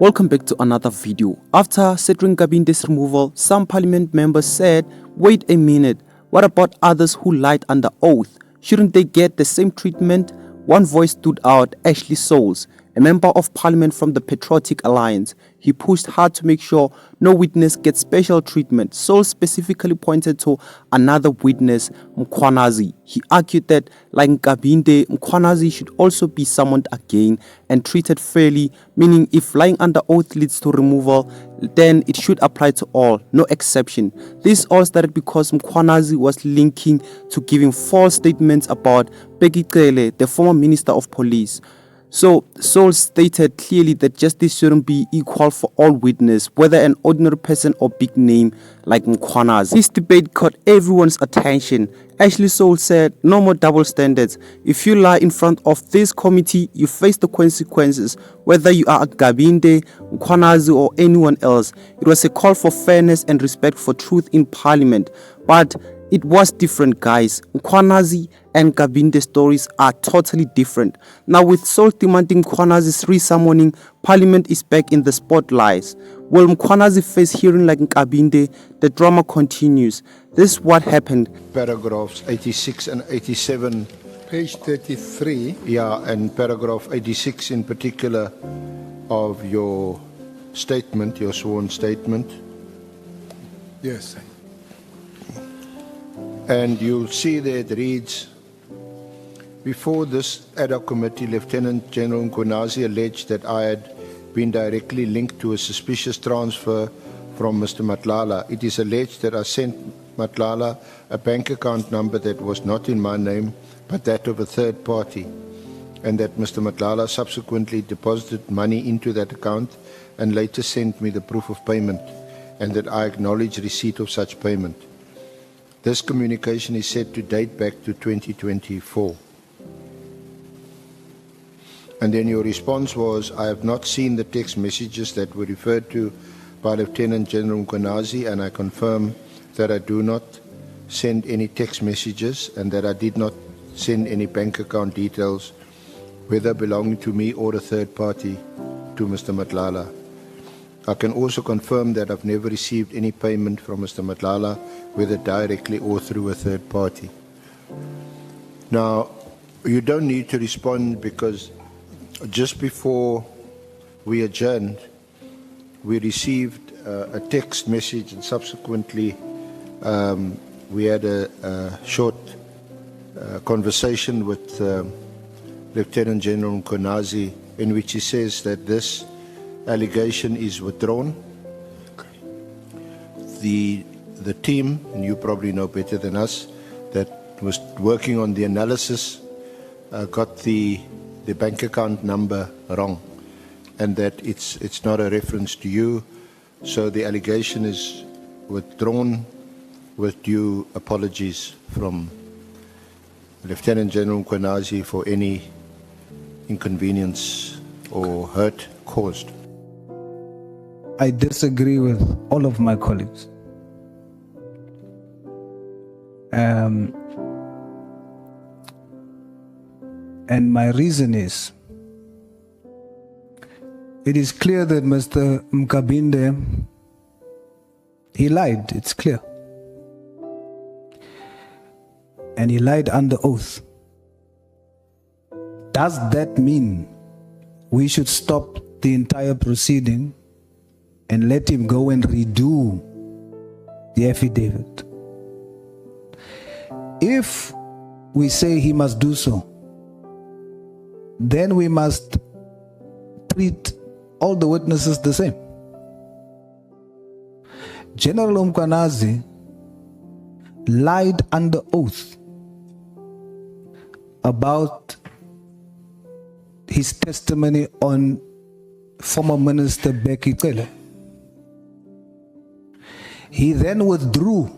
Welcome back to another video. After Cedric Nkabinde's removal, some parliament members said, wait a minute, what about others who lied under oath? Shouldn't they get the same treatment? One voice stood out, Ashley Souls, a member of parliament from the Patriotic Alliance. He pushed hard to make sure no witness gets special treatment. Souls specifically pointed to another witness, Mkhwanazi. He argued that, like Nkabinde, Mkhwanazi should also be summoned again and treated fairly, meaning if lying under oath leads to removal, then it should apply to all, no exception. This all started because Mkhwanazi was linking to giving false statements about Ziyakhala, the former Minister of Police. So, Souls stated clearly that justice shouldn't be equal for all witnesses, whether an ordinary person or big name like Mkhwanazi. This debate caught everyone's attention. Ashley Souls said, no more double standards. If you lie in front of this committee, you face the consequences, whether you are Nkabinde, Mkhwanazi or anyone else. It was a call for fairness and respect for truth in parliament. But it was different, guys. Mkhwanazi and Nkabinde stories are totally different. Now, with Souls demanding Mkhwanazi's re-summoning, Parliament is back in the spotlight. Will Mkhwanazi face hearing like Nkabinde? The drama continues. This is what happened. Paragraphs 86 and 87. Page 33. Yeah, and paragraph 86 in particular of your statement, your sworn statement. Yes. And you'll see there it reads, before this ad hoc committee, Lieutenant General Mkhwanazi alleged that I had been directly linked to a suspicious transfer from Mr. Matlala. It is alleged that I sent Matlala a bank account number that was not in my name, but that of a third party, and that Mr. Matlala subsequently deposited money into that account and later sent me the proof of payment, and that I acknowledge receipt of such payment. This communication is said to date back to 2024. And then your response was, I have not seen the text messages that were referred to by Lieutenant General Mkhwanazi, and I confirm that I do not send any text messages and that I did not send any bank account details, whether belonging to me or a third party, to Mr. Matlala. I can also confirm that I've never received any payment from Mr. Matlala, whether directly or through a third party. Now, you don't need to respond because just before we adjourned, we received a text message and subsequently we had a short conversation with Lieutenant General Mkhwanazi in which he says that this allegation is withdrawn. The team, and you probably know better than us, that was working on the analysis got the bank account number wrong, and that it's not a reference to you, so the allegation is withdrawn with due apologies from Lieutenant General Mkhwanazi for any inconvenience or hurt caused. I disagree with all of my colleagues. And my reason is, it is clear that Mr. Nkabinde, he lied, it's clear. And he lied under oath. Does that mean we should stop the entire proceeding and let him go and redo the affidavit? If we say he must do so, then we must treat all the witnesses the same. General Mkhwanazi lied under oath about his testimony on former Minister Ziyakhala. He then withdrew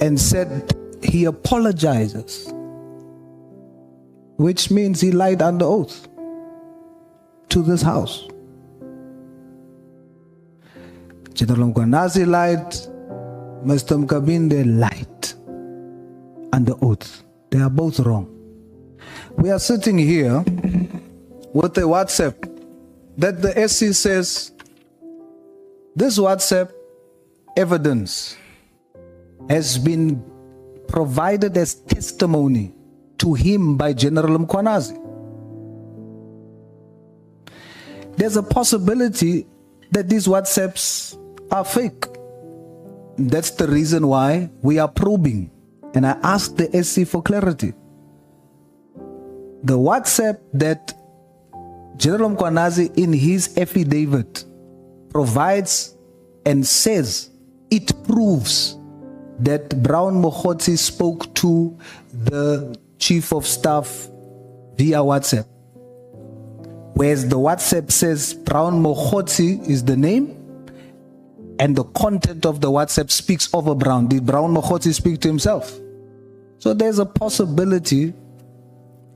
and said he apologizes, which means he lied under oath to this house. General Mkhwanazi lied, Mr. Nkabinde lied under oath. They are both wrong. We are sitting here with the WhatsApp that the SC says this WhatsApp evidence has been provided as testimony to him by General Mkhwanazi. There's a possibility that these WhatsApps are fake. That's the reason why we are probing. And I asked the SC for clarity. The WhatsApp that General Mkhwanazi in his affidavit provides and says it proves that Brown Mokhotsi spoke to the Chief of Staff via WhatsApp. Whereas the WhatsApp says Brown Mokhotsi is the name, and the content of the WhatsApp speaks over Brown. Did Brown Mokhotsi speak to himself? So there's a possibility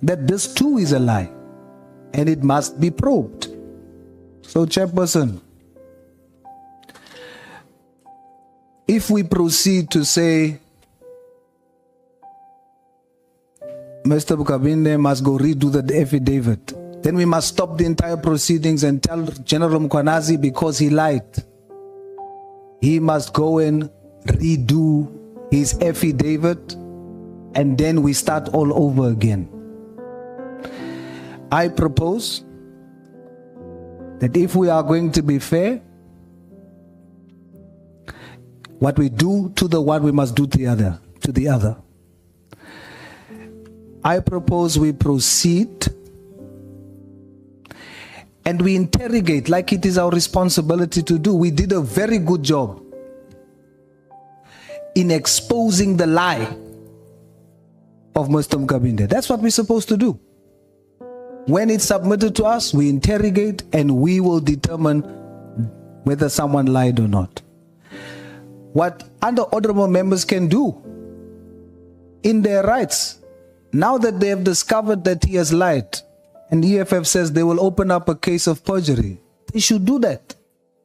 that this too is a lie, and it must be probed. So, Chairperson, if we proceed to say Mr. Nkabinde must go redo the affidavit, then we must stop the entire proceedings and tell General Mkhwanazi because he lied, he must go and redo his affidavit, and then we start all over again. I propose that if we are going to be fair, what we do to the one, we must do to the other. I propose we proceed and we interrogate like it is our responsibility to do. We did a very good job in exposing the lie of Mr. Nkabinde. That's what we're supposed to do. When it's submitted to us, we interrogate and we will determine whether someone lied or not. What other honorable members can do in their rights, now that they have discovered that he has lied, and EFF says they will open up a case of perjury, they should do that,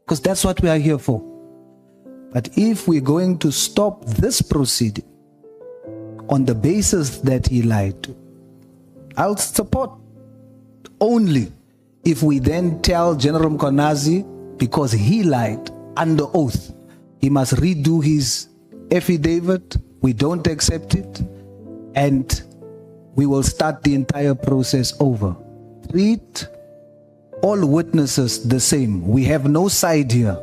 because that's what we are here for. But if we're going to stop this proceeding on the basis that he lied, I'll support only if we then tell General Mkhwanazi, because he lied under oath, he must redo his affidavit. We don't accept it, and we will start the entire process over. Treat all witnesses the same. We have no side here.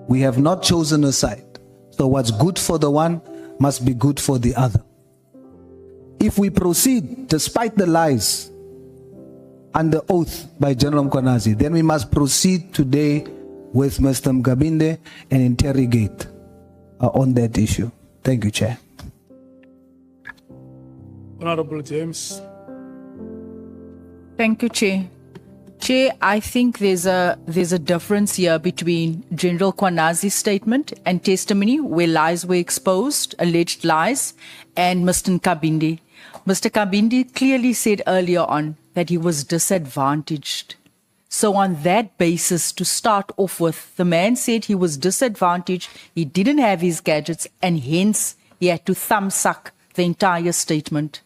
We have not chosen a side. So what's good for the one must be good for the other. If we proceed despite the lies under oath by General Mkhwanazi, then we must proceed today with Mr. Nkabinde and interrogate on that issue. Thank you, Chair. Honorable James. Thank you, Chair. Chair, I think there's a difference here between General Mkhwanazi's statement and testimony where lies were exposed, alleged lies, and Mr. Nkabinde. Mr. Nkabinde clearly said earlier on that he was disadvantaged. So on that basis, to start off with, the man said he was disadvantaged, he didn't have his gadgets, and hence he had to thumbsuck the entire statement.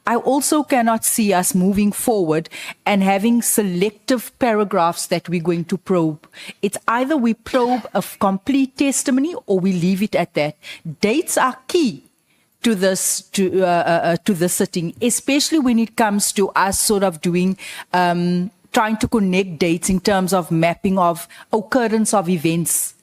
I also cannot see us moving forward and having selective paragraphs that we're going to probe. It's either we probe a complete testimony or we leave it at that. Dates are key to this to the sitting, especially when it comes to us sort of doing trying to connect dates in terms of mapping of occurrence of events.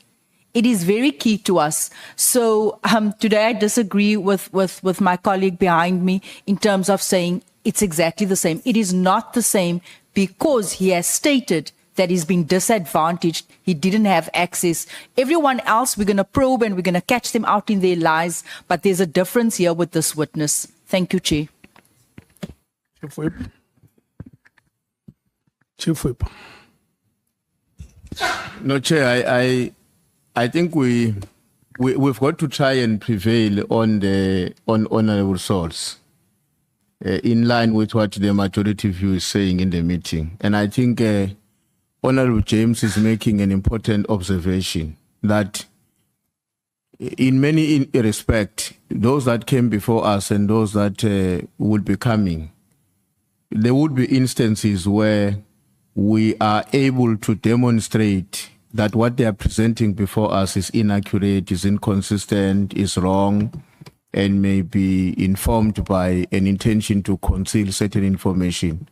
It is very key to us. So today I disagree with my colleague behind me in terms of saying it's exactly the same. It is not the same because he has stated that he's been disadvantaged. He didn't have access. Everyone else, we're going to probe and we're going to catch them out in their lies. But there's a difference here with this witness. Thank you, Chair. Chief Whip. Chief Whip. No, Chair, I think we've got to try and prevail on honorable source, in line with what the majority view is saying in the meeting. And I think Honorable James is making an important observation that in many respects, those that came before us and those that would be coming, there would be instances where we are able to demonstrate that what they are presenting before us is inaccurate, is inconsistent, is wrong, and may be informed by an intention to conceal certain information.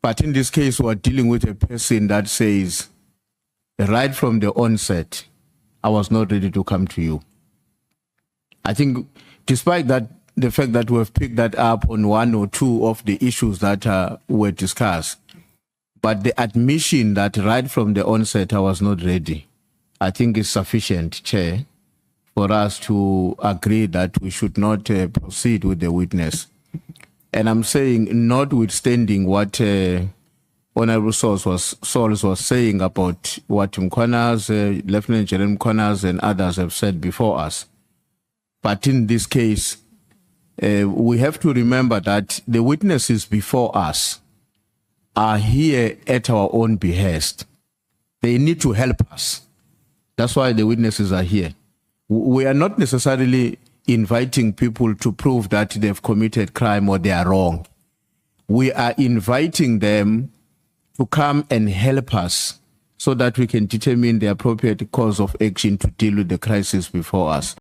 But in this case, we're dealing with a person that says, right from the onset, I was not ready to come to you. I think despite that, the fact that we've picked that up on one or two of the issues that were discussed, but the admission that right from the onset I was not ready, I think is sufficient, Chair, for us to agree that we should not proceed with the witness. And I'm saying, notwithstanding what Honorable Sols was saying about what Mkhwanazi, Lieutenant General Mkhwanazi and others have said before us. But in this case, we have to remember that the witnesses before us are here at our own behest. They need to help us. That's why the witnesses are here. We are not necessarily inviting people to prove that they've committed crime or they are wrong. We are inviting them to come and help us so that we can determine the appropriate course of action to deal with the crisis before us.